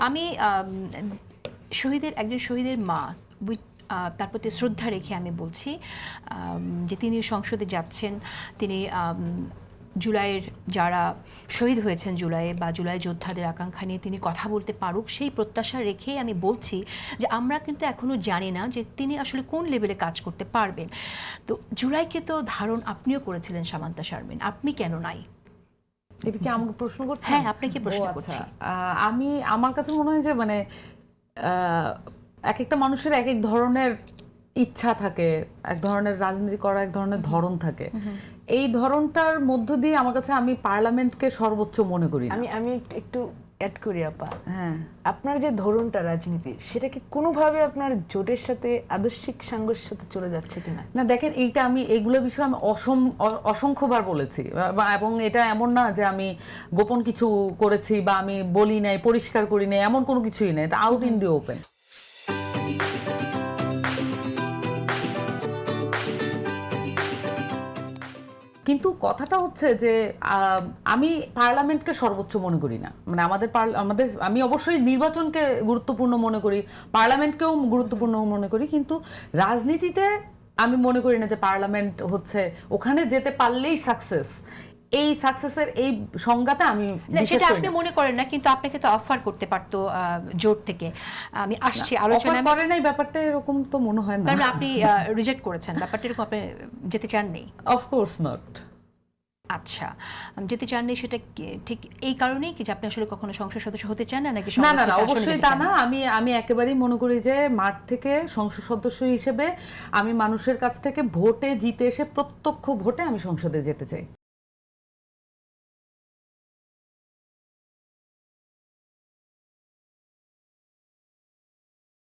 আমি শহীদের একজন শহীদের মা তার প্রতি শ্রদ্ধা রেখে আমি বলছি যে তিনি সংসদে যাচ্ছেন, তিনি জুলাইয়ের যারা শহীদ হয়েছেন জুলাইয়ে বা জুলাই যোদ্ধাদের আকাঙ্ক্ষা নিয়ে তিনি কথা বলতে পারুক, সেই প্রত্যাশা রেখেই আমি বলছি যে আমরা কিন্তু এখনও জানি না যে তিনি আসলে কোন লেভেলে কাজ করতে পারবেন। তো জুলাইকে তো ধারণ আপনিও করেছিলেন সামান্তা শারমিন, আপনি কেন নাই? এটা কি আমাকে প্রশ্ন করছেন? হ্যাঁ, আপনাকে প্রশ্ন করছি। আমি আমার কাছে মনে হয় যে মানে এক একটা মানুষের এক এক ধরনের ইচ্ছা থাকে, এক ধরনের রাজনীতি করা এক ধরনের ধরন থাকে। এই ধরনটার মধ্য দিয়ে আমার কাছে আমি পার্লামেন্টকে সর্বোচ্চ মনে করি। আমি একটু অ্যাড করি আপা। হ্যাঁ, আপনার যে ধরনটা রাজনীতি সেটা কি কোনোভাবে আপনার জোটের সাথে আদর্শিক সাংঘর্ষের সাথে চলে যাচ্ছে কিনা? না দেখেন, এইটা আমি এগুলো বিষয়ে আমি অসংখ্যবার বলেছি, এবং এটা এমন না যে আমি গোপন কিছু করেছি বা আমি বলি নাই, পরিষ্কার করি নাই, এমন কোনো কিছুই নেই। এটা আউট ইন দি ওপেন। কিন্তু কথাটা হচ্ছে যে আমি পার্লামেন্টকে সর্বোচ্চ মনে করি না। মানে আমাদের আমি অবশ্যই নির্বাচনকে গুরুত্বপূর্ণ মনে করি, পার্লামেন্টকেও গুরুত্বপূর্ণ মনে করি, কিন্তু রাজনীতিতে আমি মনে করি না যে পার্লামেন্ট হচ্ছে ওখানে যেতে পারলেই সাকসেস। এই সাকসেসের এই সংজ্ঞাটা আমি সেটা আপনি মনে করেন না, কিন্তু আপনাকে তো অফার করতে পারতো জোট থেকে। আমি আসছি আলোচনায় করেন এই ব্যাপারটা এরকম তো মনে হয় না। কারণ আপনি রিজেক্ট করেছেন ব্যাপারটা, এরকম আপনি যেতে চাননি? Of course not. আচ্ছা, যেতে চাননি সেটা ঠিক এই কারণেই কি যে আপনি আসলে কখনো সংসদ সদস্য হতে চান না, নাকি? না না না, অবশ্যই তা না। আমি একেবারেই মনে করি যে মাঠ থেকে সংসদ সদস্য হিসেবে আমি মানুষের কাছ থেকে ভোটে জিতে এসে প্রত্যক্ষ ভোটে আমি সংসদে যেতে চাই।